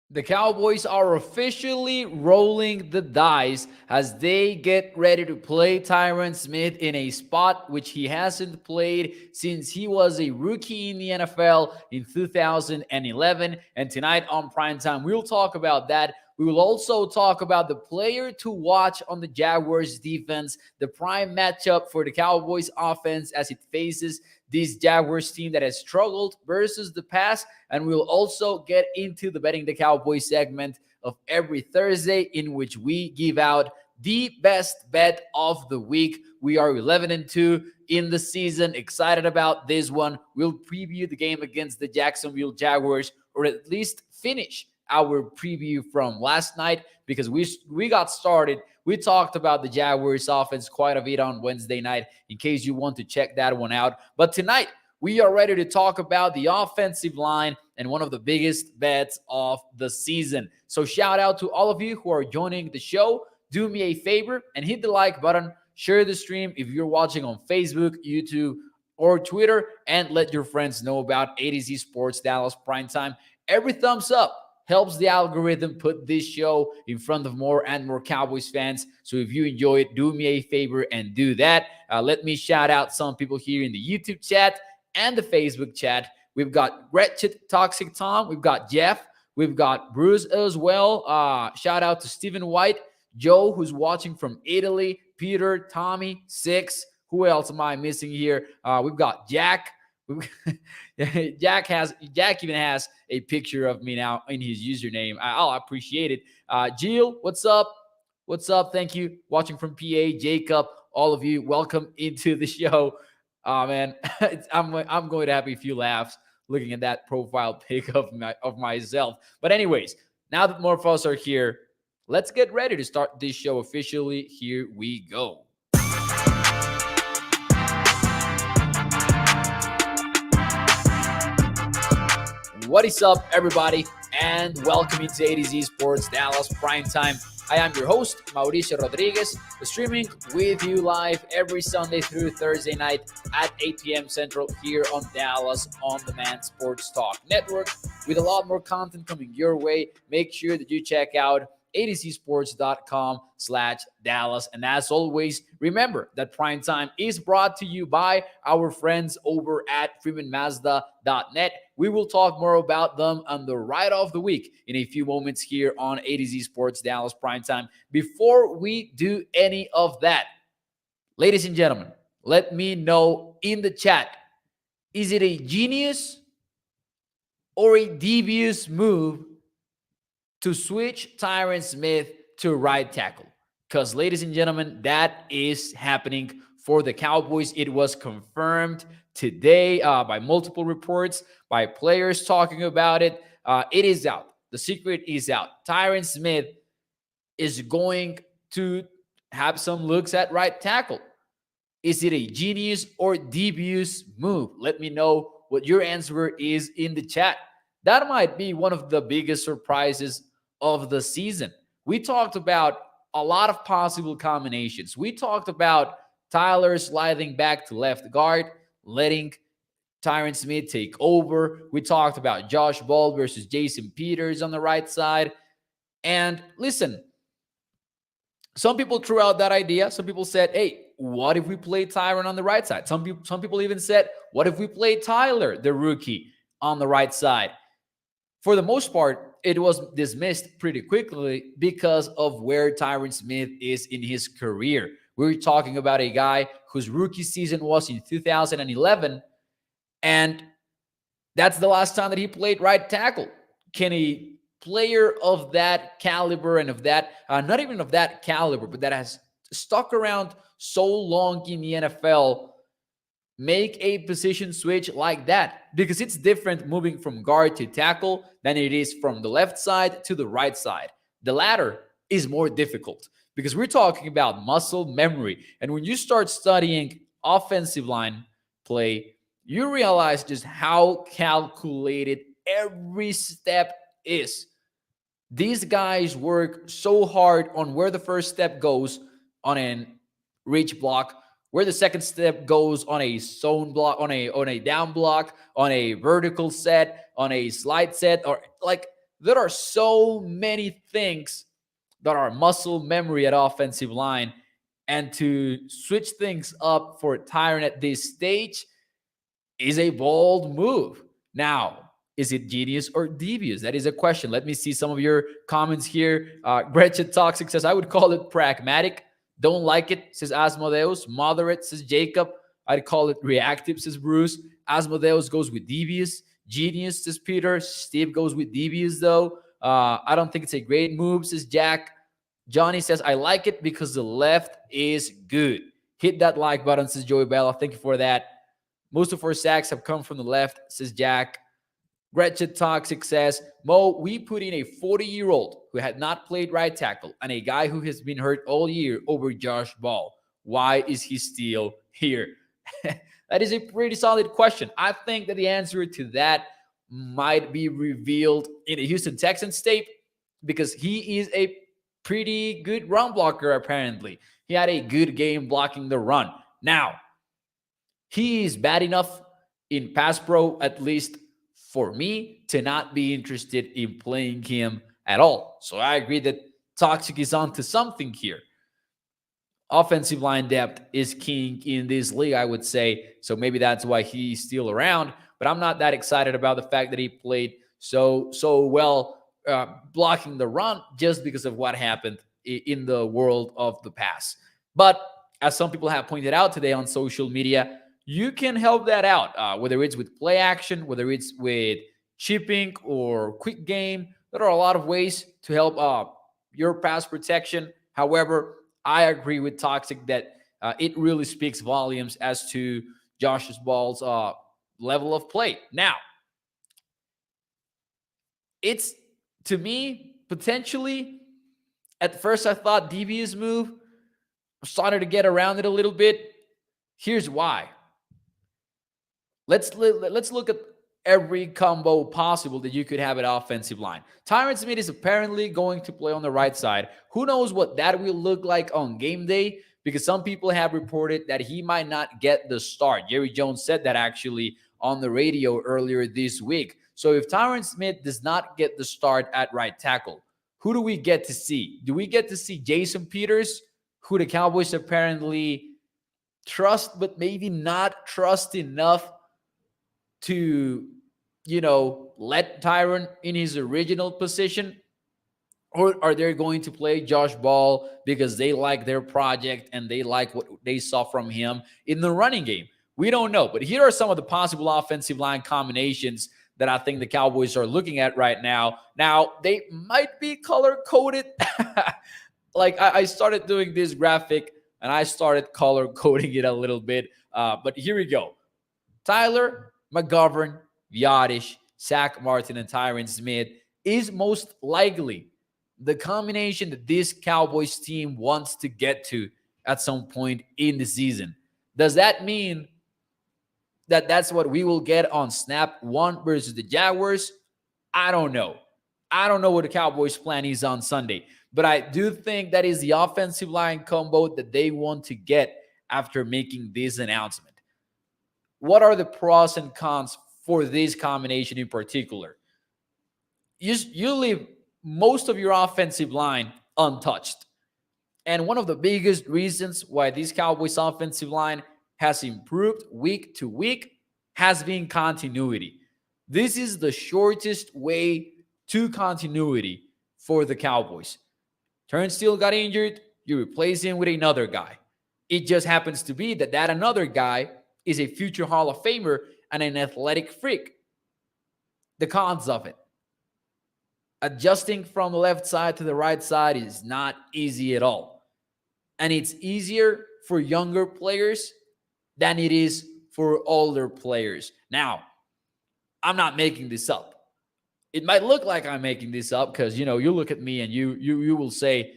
The Cowboys are officially rolling the dice as they get ready to play Tyron Smith in a spot which he hasn't played since he was a rookie in the NFL in 2011. And tonight on Primetime, we'll talk about that. We will also talk about the player to watch on the Jaguars defense, the prime matchup for the Cowboys offense as it faces this Jaguars team that has struggled versus the past. And we'll also get into the Betting the Cowboys segment of every Thursday, in which we give out the best bet of the week. We are 11-2 in the season. Excited about this one. We'll preview the game against the Jacksonville Jaguars, or at least finish our preview from last night, because we got started. We talked about the Jaguars offense quite a bit on Wednesday night, in case you want to check that one out. But tonight, we are ready to talk about the offensive line and one of the biggest bets of the season. So shout out to all of you who are joining the show. Do me a favor and hit the like button. Share the stream if you're watching on Facebook, YouTube, or Twitter, and let your friends know about A to Z Sports Dallas Primetime. Every thumbs up helps the algorithm put this show in front of more and more Cowboys fans. So if you enjoy it, do me a favor and do that. Let me shout out some people here in the YouTube chat and the Facebook chat. We've got Wretched Toxic Tom. We've got Jeff. We've got Bruce as well. Shout out to Stephen White. Joe, who's watching from Italy. Peter, Tommy, Six. Who else am I missing here? We've got Jack. Jack even has a picture of me now in his username. I'll appreciate it. Jill, what's up? What's up? Thank you. Watching from PA, Jacob, all of you, welcome into the show. Oh man, I'm going to have a few laughs looking at that profile pic of myself. But anyways, now that more of us are here, let's get ready to start this show officially. Here we go. What is up, everybody, and welcome into A to Z Sports Dallas Primetime. I am your host, Mauricio Rodriguez, streaming with you live every Sunday through Thursday night at 8 p.m. Central here on Dallas On Demand Sports Talk Network, with a lot more content coming your way. Make sure that you check out atozsports.com/Dallas. And as always, remember that Primetime is brought to you by our friends over at freemanmazda.net. We will talk more about them on the Ride of the Week in a few moments here on A to Z Sports Dallas Primetime. Before we do any of that, ladies and gentlemen, let me know in the chat, is it a genius or a devious move to switch Tyron Smith to right tackle? Because, ladies and gentlemen, that is happening for the Cowboys. It was confirmed today by multiple reports, by players talking about it. It is out. The secret is out. Tyron Smith is going to have some looks at right tackle. Is it a genius or devious move? Let me know what your answer is in the chat. That might be one of the biggest surprises of the season. We talked about a lot of possible combinations. We talked about Tyler sliding back to left guard, letting Tyron Smith take over. We talked about Josh Ball versus Jason Peters on the right side. And listen, some people threw out that idea. Some people said, hey, what if we play Tyron on the right side? Some people even said, what if we play Tyler, the rookie, on the right side? For the most part, it was dismissed pretty quickly because of where Tyron Smith is in his career. We're talking about a guy whose rookie season was in 2011, and that's the last time that he played right tackle. Can a player of that caliber and of that, not even of that caliber, but that has stuck around so long in the NFL, make a position switch like that? Because it's different moving from guard to tackle than it is from the left side to the right side. The latter is more difficult because we're talking about muscle memory. And when you start studying offensive line play, you realize just how calculated every step is. These guys work so hard on where the first step goes on a reach block, where the second step goes on a zone block, on a down block, on a vertical set, on a slide set, or like There are so many things that are muscle memory at offensive line. And to switch things up for Tyron at this stage is a bold move. Now, is it genius or devious? That is a question. Let me see some of your comments here. Gretchen Toxic says, I would call it pragmatic. Don't like it, says Asmodeus. Moderate, says Jacob. I'd call it reactive, says Bruce. Asmodeus goes with devious. Genius, says Peter. Steve goes with devious, though. I don't think it's a great move, says Jack. Johnny says, I like it because the left is good. Hit that like button, says Joey Bella. Thank you for that. Most of our sacks have come from the left, says Jack. Gretchen Toxic says, Mo, we put in a 40-year-old who had not played right tackle and a guy who has been hurt all year over Josh Ball. Why is he still here? That is a pretty solid question. I think that the answer to that might be revealed in a Houston Texans tape because he is a pretty good run blocker, apparently. He had a good game blocking the run. Now, he is bad enough in pass pro, at least for me, to not be interested in playing him at all. So I agree that Toxic is onto something here. Offensive line depth is king in this league, I would say. So maybe that's why he's still around. But I'm not that excited about the fact that he played so well blocking the run just because of what happened in the world of the pass. But as some people have pointed out today on social media, you can help that out, whether it's with play action, whether it's with chipping or quick game. There are a lot of ways to help your pass protection. However, I agree with Toxic that it really speaks volumes as to Josh Ball's level of play. Now, it's, to me, potentially, at first I thought devious move. I'm starting to get around it a little bit. Here's why. Let's look at every combo possible that you could have at offensive line. Tyron Smith is apparently going to play on the right side. Who knows what that will look like on game day? Because some people have reported that he might not get the start. Jerry Jones said that actually on the radio earlier this week. So if Tyron Smith does not get the start at right tackle, who do we get to see? Do we get to see Jason Peters, who the Cowboys apparently trust, but maybe not trust enough to, let Tyron in his original position? Or are they going to play Josh Ball because they like their project and they like what they saw from him in the running game? We don't know. But here are some of the possible offensive line combinations that I think the Cowboys are looking at right now. Now, they might be color-coded. Like, I started doing this graphic, and I started color-coding it a little bit. But here we go. Tyler, McGovern, Yadish, Zach Martin, and Tyron Smith is most likely the combination that this Cowboys team wants to get to at some point in the season. Does that mean that that's what we will get on snap one versus the Jaguars? I don't know. I don't know what the Cowboys' plan is on Sunday, but I do think that is the offensive line combo that they want to get after making this announcement. What are the pros and cons for this combination in particular? You leave most of your offensive line untouched. And one of the biggest reasons why this Cowboys offensive line has improved week to week has been continuity. This is the shortest way to continuity for the Cowboys. Turnstile got injured, you replace him with another guy. It just happens to be that another guy is a future Hall of Famer and an athletic freak. The cons of it. Adjusting from the left side to the right side is not easy at all. And it's easier for younger players than it is for older players. Now, I'm not making this up. It might look like I'm making this up because, you look at me and you will say,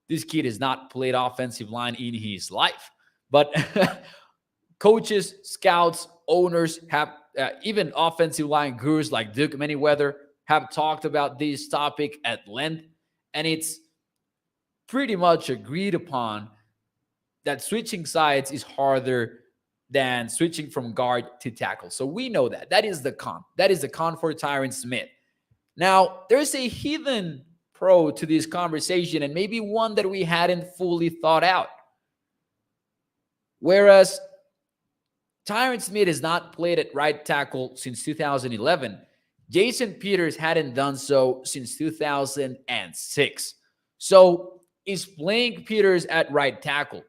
this kid has not played offensive line in his life. But coaches, scouts, owners have, even offensive line gurus like Duke Manyweather have talked about this topic at length. And it's pretty much agreed upon that switching sides is harder than switching from guard to tackle. So we know that. That is the con. That is the con for Tyron Smith. Now, there's a hidden pro to this conversation, and maybe one that we hadn't fully thought out. Whereas Tyron Smith has not played at right tackle since 2011, Jason Peters hadn't done so since 2006. So is playing Peters at right tackle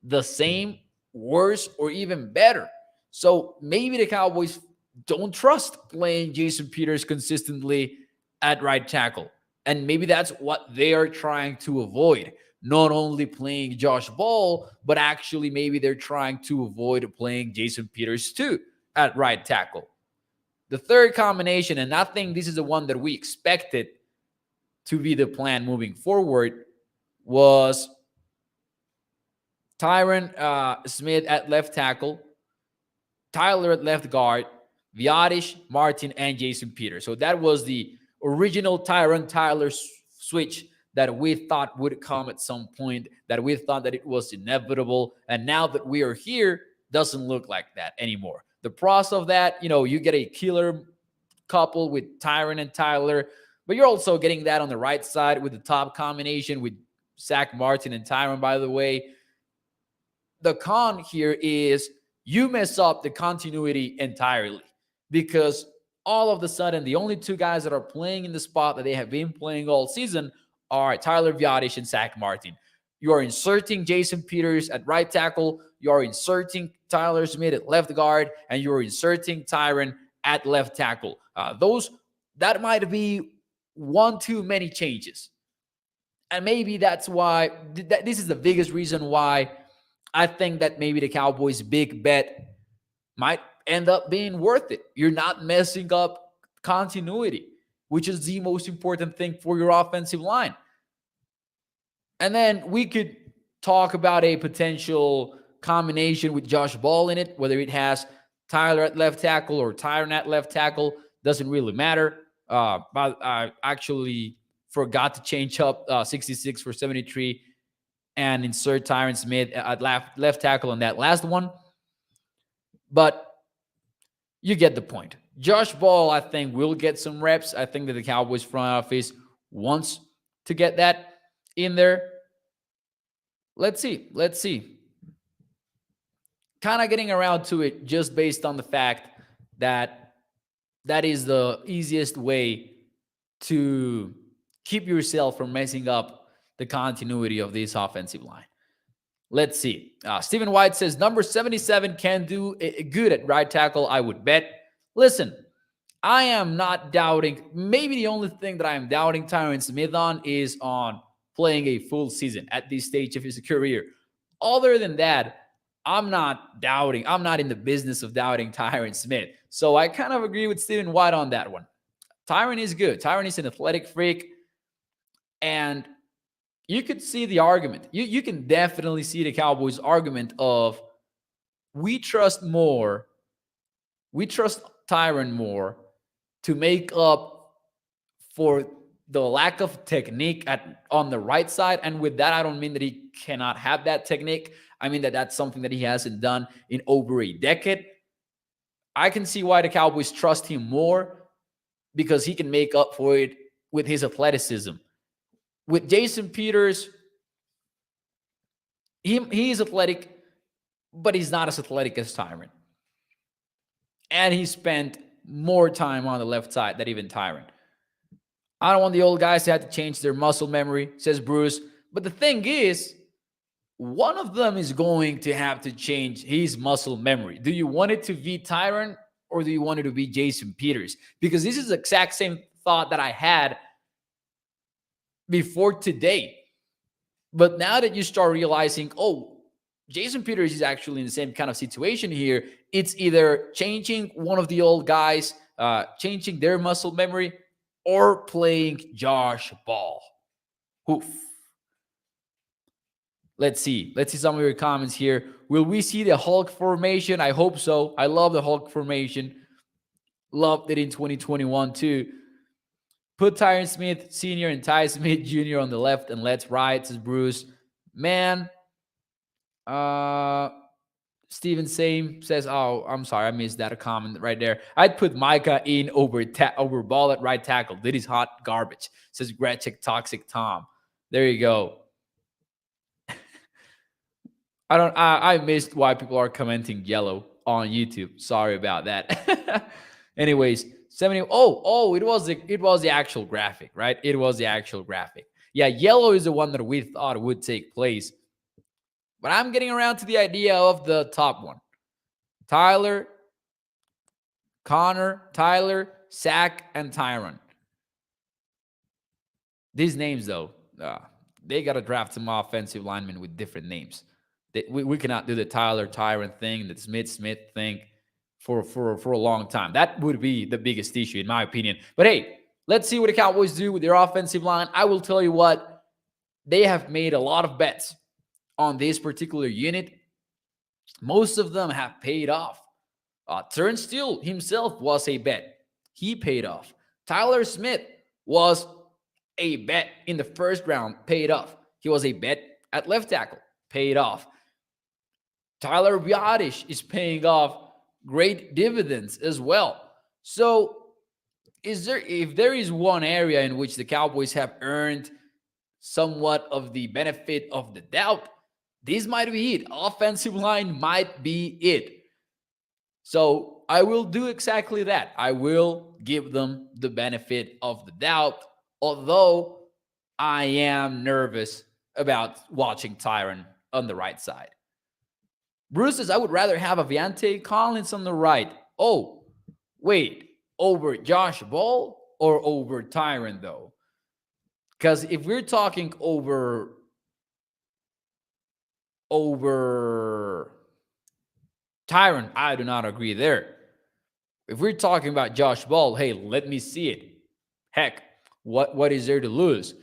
the same, worse, or even better? So maybe the Cowboys don't trust playing Jason Peters consistently at right tackle. And maybe that's what they are trying to avoid. Not only playing Josh Ball, but actually maybe they're trying to avoid playing Jason Peters too at right tackle. The third combination, and I think this is the one that we expected to be the plan moving forward, was Tyron Smith at left tackle, Tyler at left guard, Viadish, Martin, and Jason Peters. So that was the original Tyron Tyler switch that we thought would come at some point, that we thought that it was inevitable. And now that we are here, doesn't look like that anymore. The process of that, you get a killer couple with Tyron and Tyler, but you're also getting that on the right side with the top combination with Zach Martin and Tyron, by the way. The con here is you mess up the continuity entirely, because all of a sudden, the only two guys that are playing in the spot that they have been playing all season are Tyler Viadish and Zach Martin. You are inserting Jason Peters at right tackle. You are inserting Tyler Smith at left guard, and you are inserting Tyron at left tackle. That might be one too many changes. And maybe that's why this is the biggest reason why I think that maybe the Cowboys' big bet might end up being worth it. You're not messing up continuity, which is the most important thing for your offensive line. And then we could talk about a potential combination with Josh Ball in it, whether it has Tyler at left tackle or Tyron at left tackle, doesn't really matter. But I actually forgot to change up 66 for 73 and insert Tyron Smith at left tackle on that last one. But you get the point. Josh Ball, I think, will get some reps. I think that the Cowboys front office wants to get that in there. Let's see. Kind of getting around to it just based on the fact that that is the easiest way to keep yourself from messing up the continuity of this offensive line. Let's see. Stephen White says, number 77 can do good at right tackle, I would bet. Listen, I am not doubting. Maybe the only thing that I am doubting Tyron Smith on is on playing a full season at this stage of his career. Other than that, I'm not doubting. I'm not in the business of doubting Tyron Smith. So I kind of agree with Stephen White on that one. Tyron is good. Tyron is an athletic freak. And you could see the argument. You can definitely see the Cowboys' argument of we trust Tyron more to make up for the lack of technique on the right side. And with that, I don't mean that he cannot have that technique. I mean that that's something that he hasn't done in over a decade. I can see why the Cowboys trust him more, because he can make up for it with his athleticism. With Jason Peters, he is athletic, but he's not as athletic as Tyron. And he spent more time on the left side than even Tyron. I don't want the old guys to have to change their muscle memory, says Bruce. But the thing is, one of them is going to have to change his muscle memory. Do you want it to be Tyron, or do you want it to be Jason Peters? Because this is the exact same thought that I had before today. But now that you start realizing, Jason Peters is actually in the same kind of situation here, it's either changing one of the old guys, changing their muscle memory, or playing Josh Ball. Oof. Let's see some of your comments here. Will we see the Hulk formation? I hope so. I love the Hulk formation. Loved it in 2021 too. Put Tyron Smith Sr. and Ty Smith Jr. on the left and let's ride, says Bruce. Man, Steven Same says, "Oh, I'm sorry, I missed that comment right there. I'd put Micah in over Ball at right tackle. That is hot garbage." Says Gretchik Toxic Tom. There you go. I missed why people are commenting yellow on YouTube. Sorry about that. Anyways, 70. Oh, it was the actual graphic, right? It was the actual graphic. Yeah, yellow is the one that we thought would take place. But I'm getting around to the idea of the top one. Tyler, Connor, Tyler, Zach, and Tyron. These names, though, they got to draft some offensive linemen with different names. We cannot do the Tyler, Tyron thing, the Smith thing for a long time. That would be the biggest issue, in my opinion. But hey, let's see what the Cowboys do with their offensive line. I will tell you what, they have made a lot of bets on this particular unit. Most of them have paid off. Turnstile himself was a bet. He paid off. Tyler Smith was a bet in the first round, paid off. He was a bet at left tackle, paid off. Tyler Biadish is paying off great dividends as well. So, if there is one area in which the Cowboys have earned somewhat of the benefit of the doubt, this might be it. Offensive line might be it. So I will do exactly that. I will give them the benefit of the doubt, although I am nervous about watching Tyron on the right side. Bruce says, I would rather have Aviante Collins on the right. Oh, wait, over Josh Ball or over Tyron, though? Because if we're talking over Tyron, I do not agree there. If we're talking about Josh Ball, hey, let me see it. Heck, what is there to lose?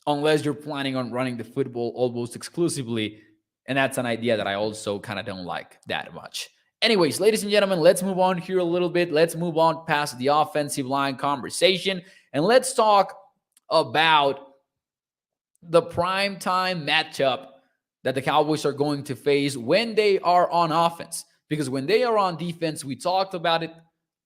Unless you're planning on running the football almost exclusively. And that's an idea that I also kind of don't like that much. Anyways, ladies and gentlemen, let's move on here a little bit. Let's move on past the offensive line conversation. And let's talk about the primetime matchup that the Cowboys are going to face when they are on offense. Because when they are on defense, we talked about it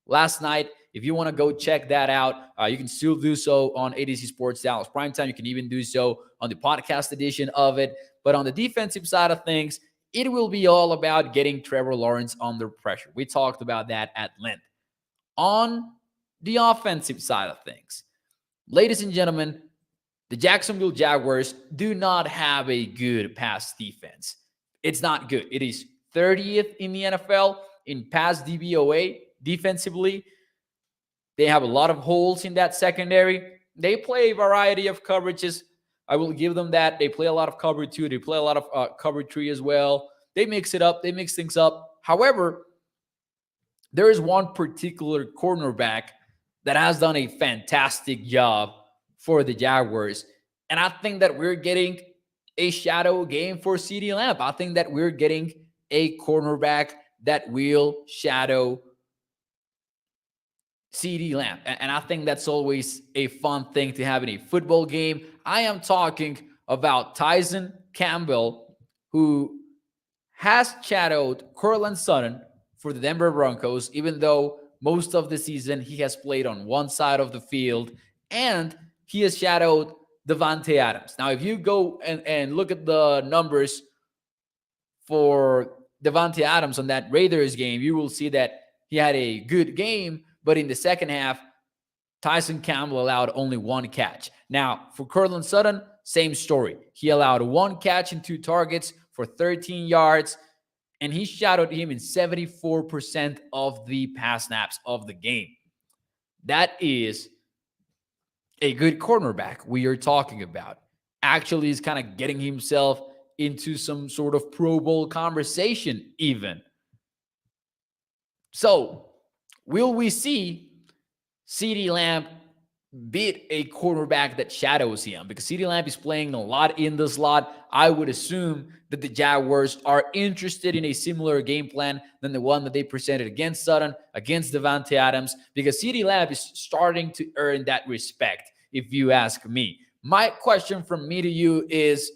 last night. If you want to go check that out, you can still do so on ADC Sports Dallas Primetime. You can even do so on the podcast edition of it. But on the defensive side of things, it will be all about getting Trevor Lawrence under pressure. We talked about that at length. On the offensive side of things, ladies and gentlemen, the Jacksonville Jaguars do not have a good pass defense. It's not good. It is 30th in the NFL in pass DVOA defensively. They have a lot of holes in that secondary. They play a variety of coverages. I will give them that. They play a lot of cover 2. They play a lot of cover 3 as well. They mix it up. They mix things up. However, there is one particular cornerback that has done a fantastic job for the Jaguars. And I think that we're getting a shadow game for CeeDee Lamb. I think that we're getting a cornerback that will shadow CeeDee Lamb. And I think that's always a fun thing to have in a football game. I am talking about Tyson Campbell, who has shadowed Courtland Sutton for the Denver Broncos, even though most of the season he has played on one side of the field, and he has shadowed Davante Adams. Now, if you go and look at the numbers for Davante Adams on that Raiders game, you will see that he had a good game, but in the second half, Tyson Campbell allowed only one catch. Now, for Courtland Sutton, same story. He allowed one catch and 2 targets for 13 yards, and he shadowed him in 74% of the pass snaps of the game. That is a good cornerback we are talking about. Actually, he's kind of getting himself into some sort of Pro Bowl conversation even. So, will we see CeeDee Lamb beat a cornerback that shadows him? Because CeeDee Lamb is playing a lot in the slot. I would assume that the Jaguars are interested in a similar game plan than the one that they presented against Sutton, against Davante Adams, because CeeDee Lamb is starting to earn that respect, if you ask me. My question from me to you is,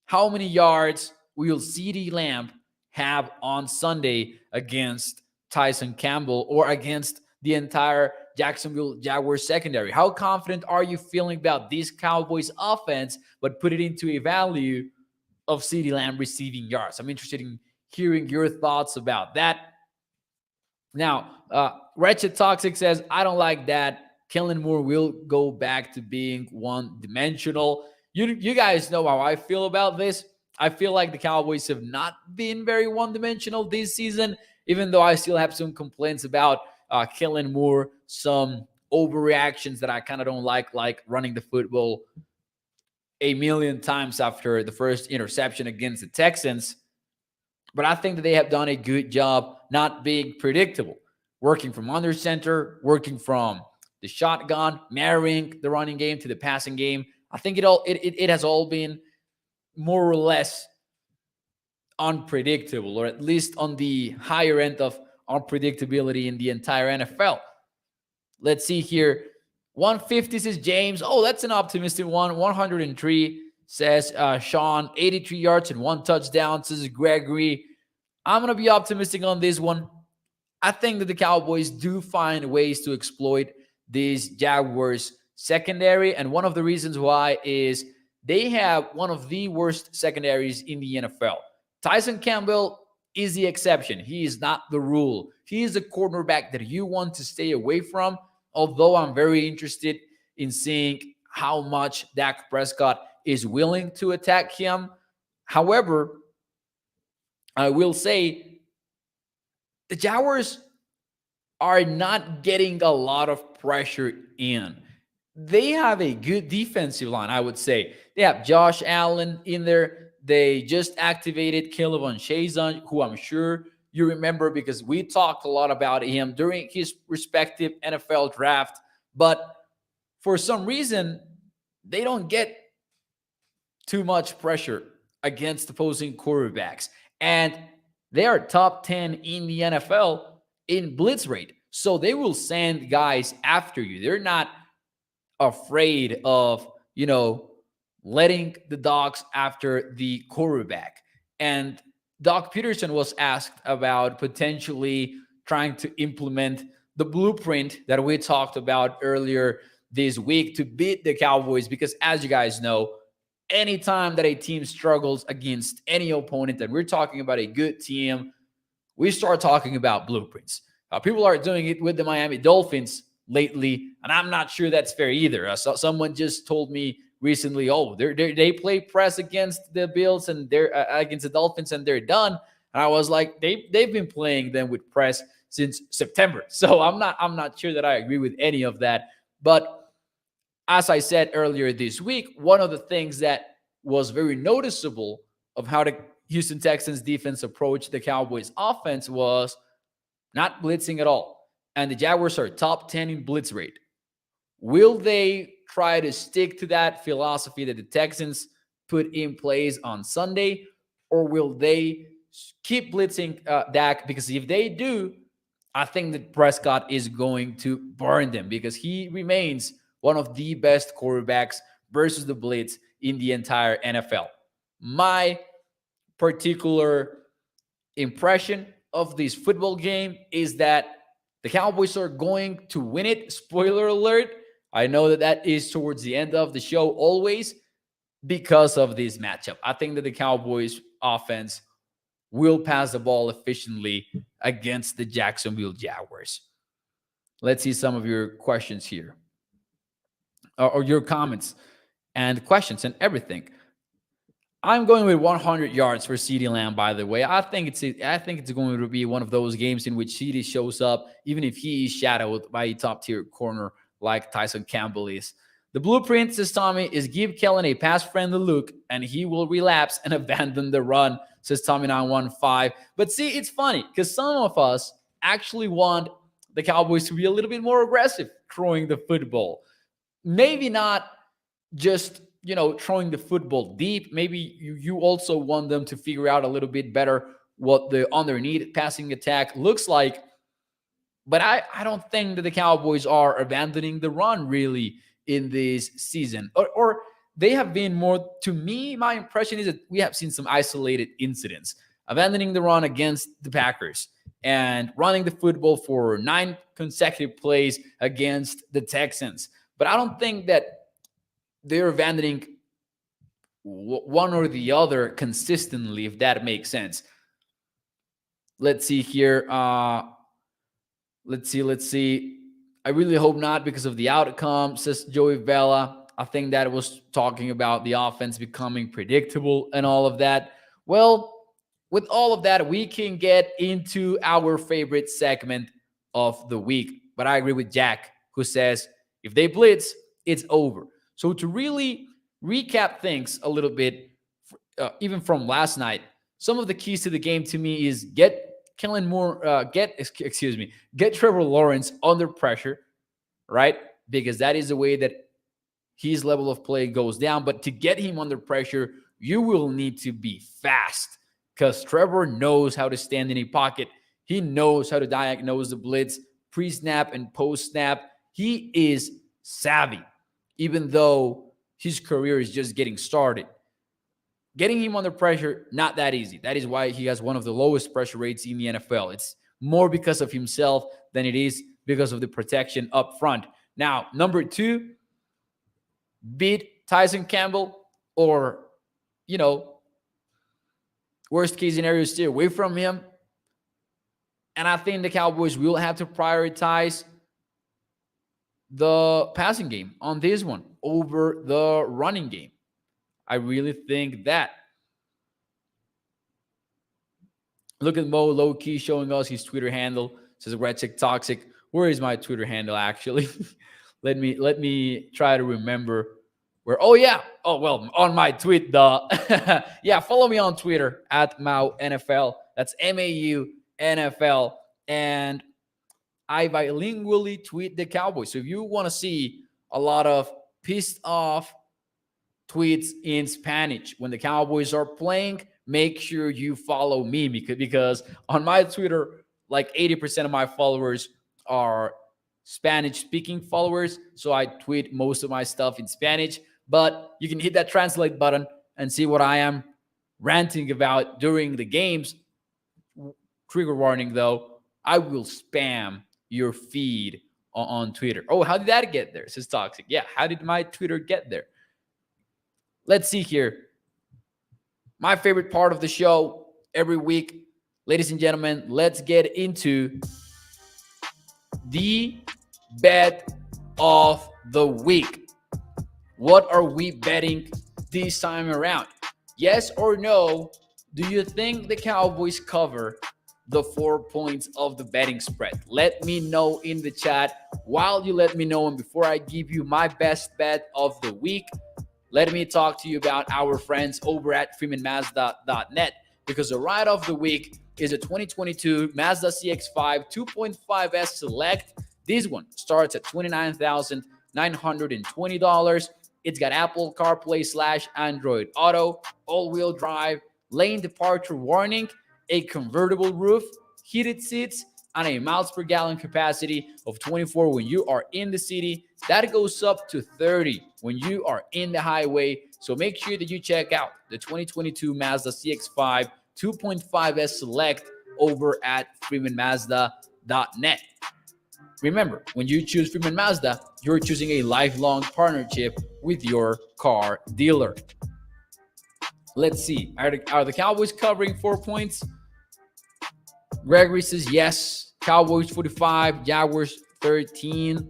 how many yards will CeeDee Lamb have on Sunday against Tyson Campbell or against the entire Jacksonville Jaguars secondary? How confident are you feeling about this Cowboys offense, but put it into a value of CeeDee Lamb receiving yards? I'm interested in hearing your thoughts about that. Now, Wretched Toxic says, I don't like that. Kellen Moore will go back to being one-dimensional. You guys know how I feel about this. I feel like the Cowboys have not been very one-dimensional this season, even though I still have some complaints about Kellen Moore, some overreactions that I kind of don't like running the football a million times after the first interception against the Texans. But I think that they have done a good job not being predictable, working from under center, working from the shotgun, marrying the running game to the passing game. I think it has all been more or less unpredictable, or at least on the higher end of unpredictability in the entire NFL. Let's see here. 150 says James. Oh, that's an optimistic one. 103 says Sean. 83 yards and 1 touchdown, says Gregory. I'm going to be optimistic on this one. I think that the Cowboys do find ways to exploit these Jaguars secondary. And one of the reasons why is they have one of the worst secondaries in the NFL. Tyson Campbell is the exception. He is not the rule. He is a cornerback that you want to stay away from, although I'm very interested in seeing how much Dak Prescott is willing to attack him. However, I will say the Jaguars are not getting a lot of pressure in. They have a good defensive line, I would say. They have Josh Allen in there. They just activated Caleb Shazon, who I'm sure you remember because we talked a lot about him during his respective NFL draft. But for some reason, they don't get too much pressure against opposing quarterbacks. And they are top 10 in the NFL in blitz rate. So they will send guys after you. They're not afraid of, letting the dogs after the quarterback. And Doc Peterson was asked about potentially trying to implement the blueprint that we talked about earlier this week to beat the Cowboys, because as you guys know, anytime that a team struggles against any opponent, and we're talking about a good team, we start talking about blueprints. People are doing it with the Miami Dolphins lately, and I'm not sure that's fair either. Someone just told me recently, they play press against the Bills and they're against the Dolphins and they're done. And I was like, they've been playing them with press since September. So I'm not sure that I agree with any of that. But as I said earlier this week, one of the things that was very noticeable of how the Houston Texans defense approached the Cowboys offense was not blitzing at all. And the Jaguars are top 10 in blitz rate. Will they try to stick to that philosophy that the Texans put in place on Sunday? Or will they keep blitzing Dak? Because if they do, I think that Prescott is going to burn them because he remains one of the best quarterbacks versus the blitz in the entire NFL. My particular impression of this football game is that the Cowboys are going to win it. Spoiler alert. I know that is towards the end of the show always because of this matchup. I think that the Cowboys offense will pass the ball efficiently against the Jacksonville Jaguars. Let's see some of your questions here, or your comments and questions and everything. I'm going with 100 yards for CeeDee Lamb, by the way. I think it's going to be one of those games in which CeeDee shows up, even if he is shadowed by a top-tier corner like Tyson Campbell is. The blueprint, says Tommy, is give Kellen a pass-friendly look, and he will relapse and abandon the run, says Tommy915. But see, it's funny, because some of us actually want the Cowboys to be a little bit more aggressive throwing the football. Maybe not just throwing the football deep. Maybe you also want them to figure out a little bit better what the underneath passing attack looks like. But I don't think that the Cowboys are abandoning the run really in this season. Or they have been more, to me, my impression is that we have seen some isolated incidents. abandoning the run against the Packers, and running the football for 9 consecutive plays against the Texans. But I don't think that they're abandoning one or the other consistently, if that makes sense. Let's see here. Let's see. I really hope not because of the outcome, says Joey Vela. I think that was talking about the offense becoming predictable and all of that. Well, with all of that, we can get into our favorite segment of the week. But I agree with Jack, who says if they blitz, it's over. So to really recap things a little bit, even from last night, some of the keys to the game to me is get Trevor Lawrence under pressure, right? Because that is the way that his level of play goes down. But to get him under pressure, you will need to be fast, because Trevor knows how to stand in a pocket. He knows how to diagnose the blitz pre-snap and post-snap. He is savvy, even though his career is just getting started. Getting him under pressure, not that easy. That is why he has one of the lowest pressure rates in the NFL. It's more because of himself than it is because of the protection up front. Now, number 2, beat Tyson Campbell, or, worst case scenario, stay away from him. And I think the Cowboys will have to prioritize the passing game on this one over the running game. I really think that. Look at Mo low-key showing us his Twitter handle. Says Red Chick Toxic. Where is my Twitter handle, actually? let me try to remember where. Oh, yeah. Oh, well, on my tweet, yeah, follow me on Twitter at MauNFL. That's MAU NFL. And I bilingually tweet the Cowboys. So if you want to see a lot of pissed off tweets in Spanish when the Cowboys are playing, make sure you follow me, because on my Twitter, like 80% of my followers are Spanish-speaking followers. So I tweet most of my stuff in Spanish. But you can hit that translate button and see what I am ranting about during the games. Trigger warning, though, I will spam your feed on Twitter. Oh, how did that get there? Says Toxic. Yeah, how did my Twitter get there? Let's see here. My favorite part of the show every week. Ladies and gentlemen, let's get into the bet of the week. What are we betting this time around? Yes or no? Do you think the Cowboys cover the 4 points of the betting spread? Let me know in the chat. While you let me know, and before I give you my best bet of the week, let me talk to you about our friends over at freemanmazda.net, because the ride of the week is a 2022 Mazda CX-5 2.5S Select. This one starts at $29,920. It's got Apple CarPlay / Android Auto, all-wheel drive, lane departure warning, a convertible roof, heated seats, and a miles per gallon capacity of 24 when you are in the city. That goes up to 30 when you are in the highway. So make sure that you check out the 2022 Mazda CX-5 2.5S Select over at freemanmazda.net. Remember, when you choose Freeman Mazda, you're choosing a lifelong partnership with your car dealer. Let's see. Are the Cowboys covering 4 points? Gregory says yes. Cowboys 45, Jaguars 13.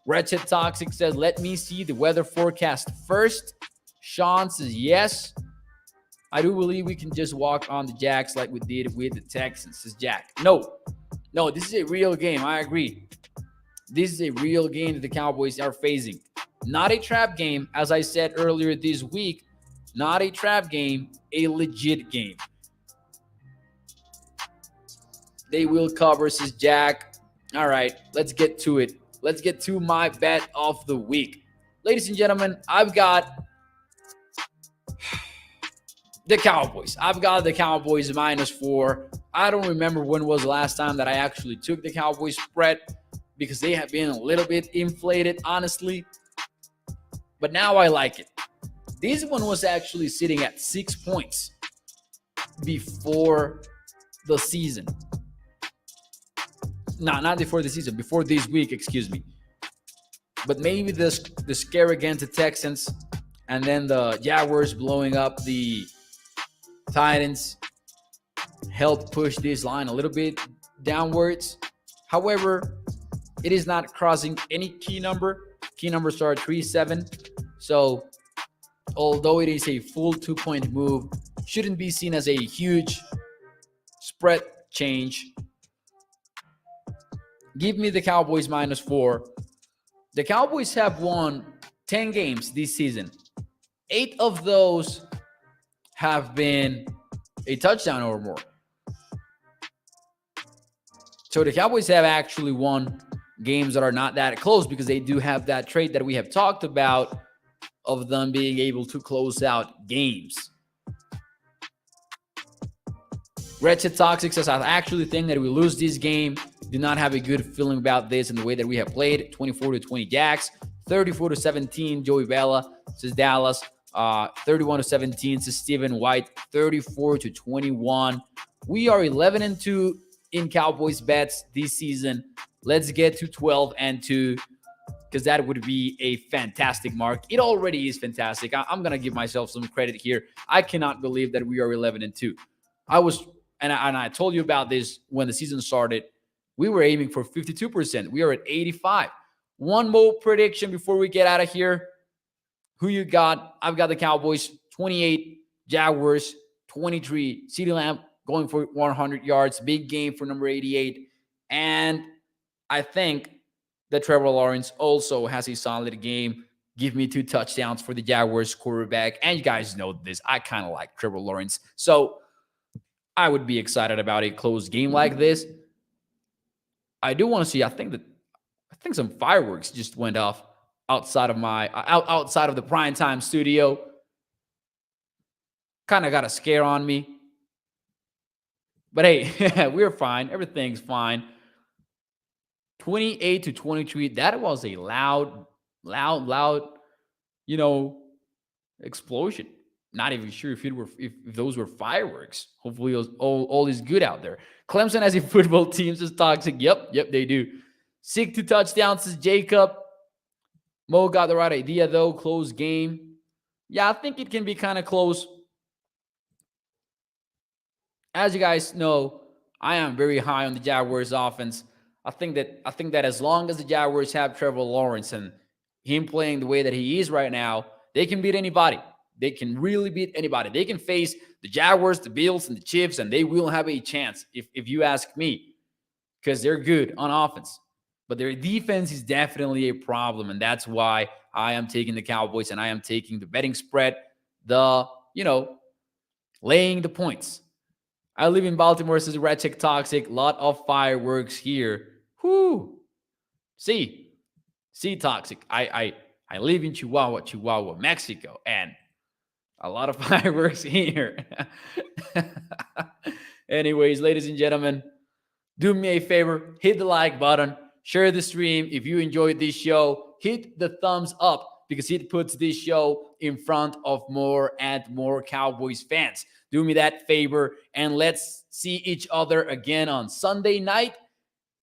Wretched Toxic says, let me see the weather forecast first. Sean says yes. I do believe we can just walk on the Jacks like we did with the Texans, says Jack. No, this is a real game. I agree. This is a real game that the Cowboys are facing. Not a trap game, as I said earlier this week. Not a trap game, a legit game. They will cover, says Jack. All right, let's get to it. Let's get to my bet of the week. Ladies and gentlemen, I've got the Cowboys. I've got the Cowboys -4. I don't remember when was the last time that I actually took the Cowboys spread, because they have been a little bit inflated, honestly. But now I like it. This one was actually sitting at 6 points. before the season. No, not before the season, before this week, excuse me. But maybe the scare against the Texans and then the Jaguars blowing up the Titans helped push this line a little bit downwards. However, it is not crossing any key number. Key numbers are 3-7. So although it is a full 2-point move, shouldn't be seen as a huge spread change. Give me the Cowboys -4. The Cowboys have won 10 games this season. 8 of those have been a touchdown or more. So the Cowboys have actually won games that are not that close because they do have that trait that we have talked about of them being able to close out games. Wretched Toxic says, I actually think that we lose this game. Do not have a good feeling about this and the way that we have played. 24-20 Jacks. 34-17 Joey Bella says Dallas. 31-17 says Stephen White. 34-21. We are 11-2 in Cowboys bets this season. Let's get to 12-2 because that would be a fantastic mark. It already is fantastic. I'm going to give myself some credit here. I cannot believe that we are 11-2. I told you about this when the season started. We were aiming for 52%. We are at 85%. One more prediction before we get out of here. Who you got? I've got the Cowboys 28, Jaguars 23. CeeDee Lamb going for 100 yards. Big game for number 88. And I think that Trevor Lawrence also has a solid game. Give me 2 touchdowns for the Jaguars quarterback. And you guys know this. I kind of like Trevor Lawrence. So I would be excited about a close game like this. I do want to see, I think some fireworks just went off outside of the primetime studio. Kind of got a scare on me. But hey, we're fine. Everything's fine. 28-23. That was a loud, explosion. Not even sure if those were fireworks. Hopefully all is good out there. Clemson as a football team says Toxic. Yep, they do. Seek 2 touchdowns says Jacob. Mo got the right idea though. Close game. Yeah, I think it can be kind of close. As you guys know, I am very high on the Jaguars offense. I think that as long as the Jaguars have Trevor Lawrence and him playing the way that he is right now, they can beat anybody. They can really beat anybody. They can face the Jaguars, the Bills, and the Chiefs, and they will have a chance, if you ask me, because they're good on offense. But their defense is definitely a problem, and that's why I am taking the Cowboys, and I am taking the betting spread, laying the points. I live in Baltimore, says Ratchet Toxic. Lot of fireworks here. Whoo! See, Toxic. I live in Chihuahua, Mexico, and a lot of fireworks here. Anyways, ladies and gentlemen, do me a favor, hit the like button, share the stream. If you enjoyed this show, hit the thumbs up because it puts this show in front of more and more Cowboys fans. Do me that favor, and let's see each other again on Sunday night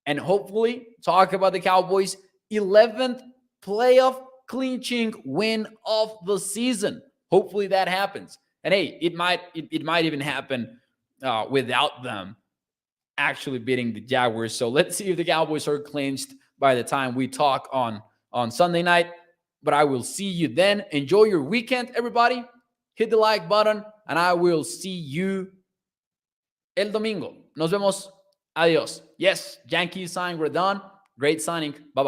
and hopefully talk about the Cowboys' 11th playoff clinching win of the season. Hopefully that happens. And hey, it might even happen without them actually beating the Jaguars. So let's see if the Cowboys are clinched by the time we talk on Sunday night. But I will see you then. Enjoy your weekend, everybody. Hit the like button, and I will see you el domingo. Nos vemos. Adios. Yes, Yankees sign. We're done. Great signing. Bye-bye.